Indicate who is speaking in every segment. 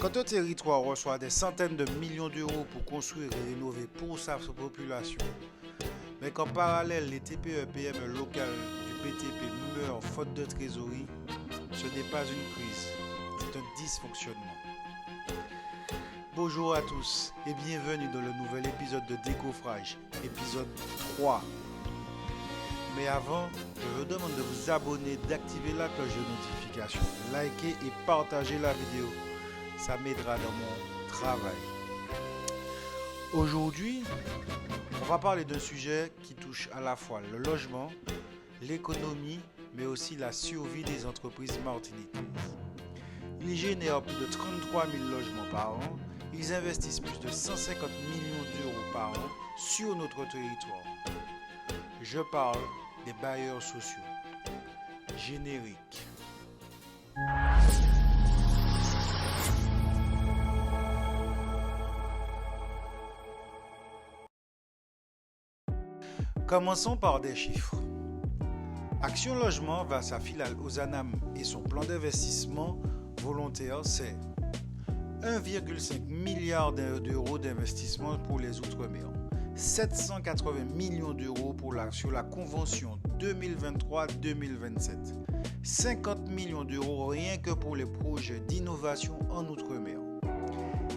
Speaker 1: Quand un territoire reçoit des centaines de millions d'euros pour construire et rénover pour sa population, mais qu'en parallèle les TPE-PME locales du BTP meurent faute de trésorerie, ce n'est pas une crise, c'est un dysfonctionnement. Bonjour à tous et bienvenue dans le nouvel épisode de Décoffrage, épisode 3. Mais avant, je vous demande de vous abonner, d'activer la cloche de notification, liker et partager la vidéo. Ça m'aidera dans mon travail. Aujourd'hui, on va parler d'un sujet qui touche à la fois le logement, l'économie, mais aussi la survie des entreprises martiniquaises. Ils génèrent plus de 33 000 logements par an. Ils investissent plus de 150 millions d'euros par an sur notre territoire. Je parle des bailleurs sociaux. Générique. Commençons par des chiffres. Action Logement va sa filiale Ozanam et son plan d'investissement volontaire, c'est 1,5 milliard d'euros d'investissement pour les Outre-mer, 780 millions d'euros sur la convention 2023-2027, 50 millions d'euros rien que pour les projets d'innovation en Outre-mer.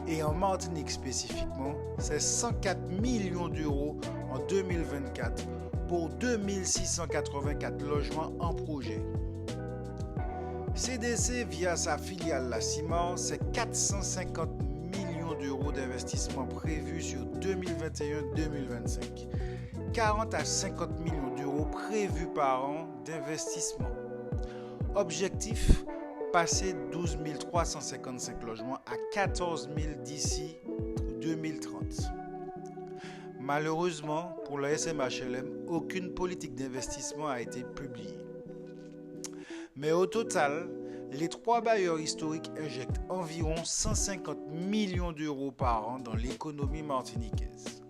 Speaker 1: Et en Martinique spécifiquement, c'est 104 millions d'euros en 2024 pour 2684 logements en projet. CDC, via sa filiale la CIMAR, c'est 450 millions d'euros d'investissement prévus sur 2021-2025. 40 à 50 millions d'euros prévus par an d'investissement. Objectif, passer 12 355 logements à 14 000 d'ici 2030. Malheureusement, pour la SMHLM, aucune politique d'investissement a été publiée. Mais au total, les trois bailleurs historiques injectent environ 150 millions d'euros par an dans l'économie martiniquaise.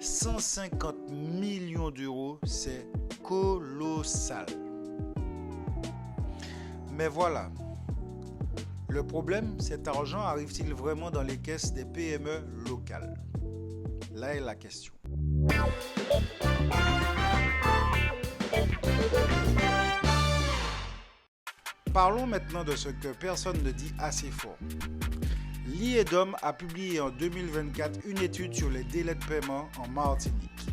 Speaker 1: 150 millions d'euros, c'est colossal. Mais voilà, le problème, cet argent arrive-t-il vraiment dans les caisses des PME locales? Là est la question. Parlons maintenant de ce que personne ne dit assez fort. L'IEDOM a publié en 2024 une étude sur les délais de paiement en Martinique.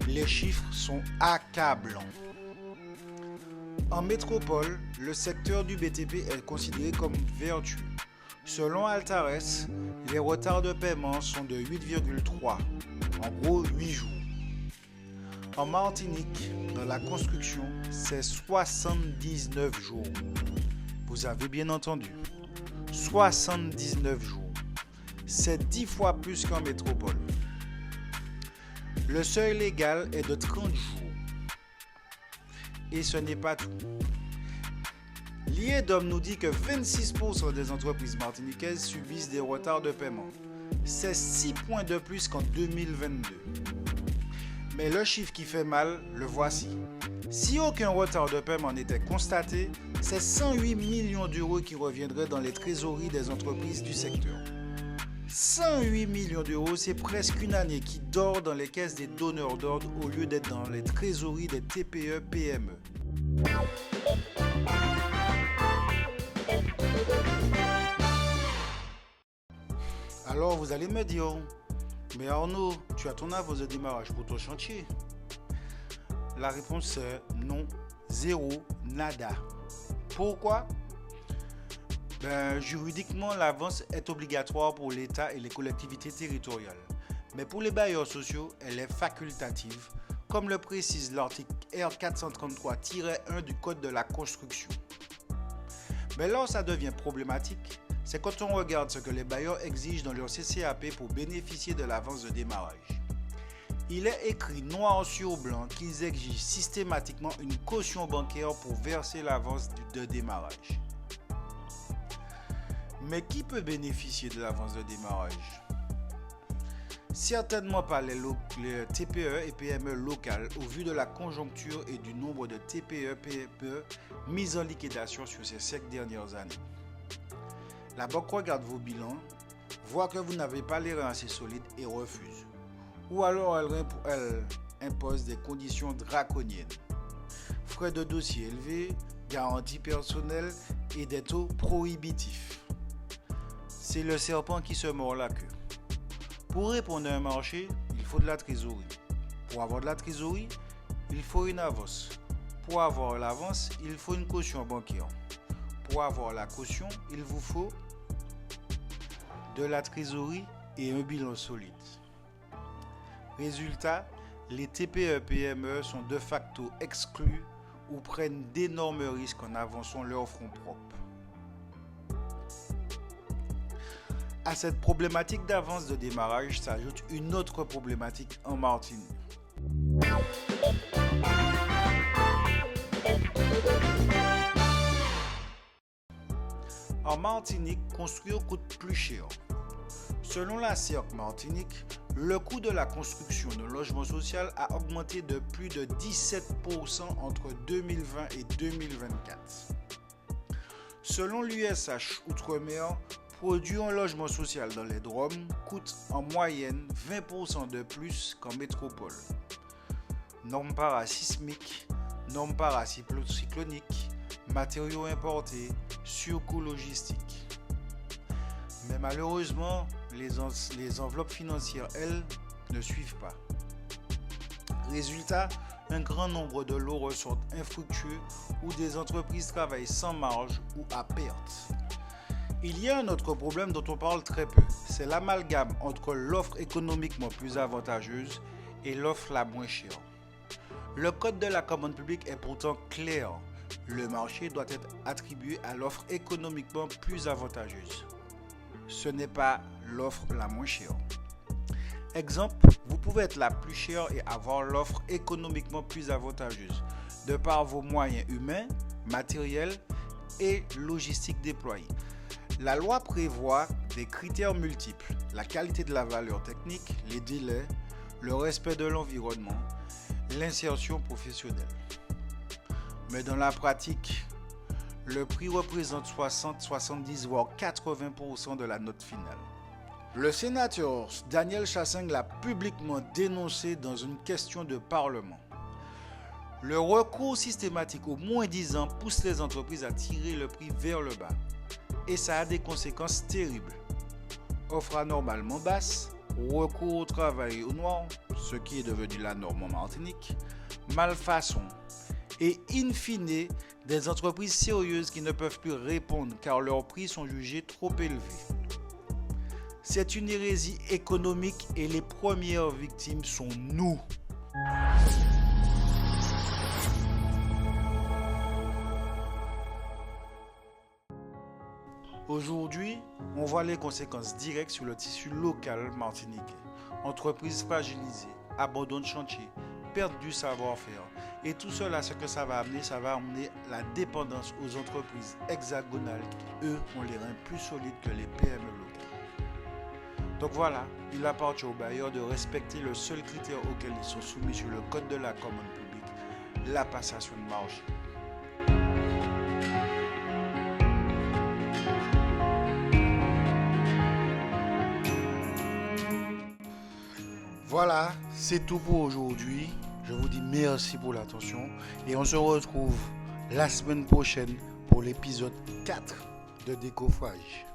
Speaker 1: Les chiffres sont accablants. En métropole, le secteur du BTP est considéré comme vertueux. Selon Altares, les retards de paiement sont de 8,3, en gros 8 jours. En Martinique, dans la construction, c'est 79 jours. Vous avez bien entendu, 79 jours. C'est 10 fois plus qu'en métropole. Le seuil légal est de 30 jours. Et ce n'est pas tout. L'IEDOM nous dit que 26% des entreprises martiniquaises subissent des retards de paiement. C'est 6 points de plus qu'en 2022. Mais le chiffre qui fait mal, le voici. Si aucun retard de paiement n'était constaté, c'est 108 millions d'euros qui reviendraient dans les trésoreries des entreprises du secteur. 108 millions d'euros, c'est presque une année qui dort dans les caisses des donneurs d'ordre au lieu d'être dans les trésoreries des TPE-PME. Alors vous allez me dire, mais Arnaud, tu as ton avance de démarrage pour ton chantier? La réponse est non, zéro, nada. Pourquoi? Juridiquement, l'avance est obligatoire pour l'État et les collectivités territoriales. Mais pour les bailleurs sociaux, elle est facultative, comme le précise l'article R433-1 du Code de la construction. Mais là où ça devient problématique, c'est quand on regarde ce que les bailleurs exigent dans leur CCAP pour bénéficier de l'avance de démarrage. Il est écrit noir sur blanc qu'ils exigent systématiquement une caution bancaire pour verser l'avance de démarrage. Mais qui peut bénéficier de l'avance de démarrage? Certainement pas les TPE et PME locales au vu de la conjoncture et du nombre de TPE-PME mises en liquidation sur ces 5 dernières années. La banque regarde vos bilans, voit que vous n'avez pas les reins assez solides et refuse. Ou alors elle impose des conditions draconiennes. Frais de dossier élevés, garanties personnelles et des taux prohibitifs. C'est le serpent qui se mord la queue. Pour répondre à un marché, il faut de la trésorerie. Pour avoir de la trésorerie, il faut une avance. Pour avoir l'avance, il faut une caution bancaire. Pour avoir la caution, il vous faut de la trésorerie et un bilan solide. Résultat, les TPE-PME sont de facto exclus ou prennent d'énormes risques en avançant leurs fonds propres. À cette problématique d'avance de démarrage s'ajoute une autre problématique en Martinique. En Martinique, construire coûte plus cher. Selon la CERC Martinique, le coût de la construction d'un logement social a augmenté de plus de 17% entre 2020 et 2024. Selon l'USH Outre-mer, produire un logement social dans les DROM coûte en moyenne 20% de plus qu'en métropole. Normes parasismiques, normes paracycloniques, matériaux importés, surcoûts logistiques. Mais malheureusement, les enveloppes financières, elles, ne suivent pas. Résultat, un grand nombre de lots ressortent infructueux ou des entreprises travaillent sans marge ou à perte. Il y a un autre problème dont on parle très peu, c'est l'amalgame entre l'offre économiquement plus avantageuse et l'offre la moins chère. Le code de la commande publique est pourtant clair. Le marché doit être attribué à l'offre économiquement plus avantageuse. Ce n'est pas l'offre la moins chère. Exemple, vous pouvez être la plus chère et avoir l'offre économiquement plus avantageuse, de par vos moyens humains, matériels et logistiques déployés. La loi prévoit des critères multiples, la qualité de la valeur technique, les délais, le respect de l'environnement, l'insertion professionnelle. Mais dans la pratique, le prix représente 60, 70 voire 80% de la note finale. Le sénateur Daniel Chassang l'a publiquement dénoncé dans une question de Parlement. Le recours systématique au moins-disant pousse les entreprises à tirer le prix vers le bas. Et ça a des conséquences terribles. Offre anormalement basse, recours au travail au noir, ce qui est devenu la norme en Martinique, malfaçon et in fine des entreprises sérieuses qui ne peuvent plus répondre car leurs prix sont jugés trop élevés. C'est une hérésie économique et les premières victimes sont nous. Aujourd'hui, on voit les conséquences directes sur le tissu local martiniquais. Entreprises fragilisées, abandon de chantier, perte du savoir-faire. Et tout cela, ce que ça va amener la dépendance aux entreprises hexagonales qui, eux, ont les reins plus solides que les PME locales. Donc voilà, il appartient aux bailleurs de respecter le seul critère auquel ils sont soumis sur le code de la commande publique, la passation de marché. Voilà, c'est tout pour aujourd'hui. Je vous dis merci pour l'attention et on se retrouve la semaine prochaine pour l'épisode 4 de Décoffrage.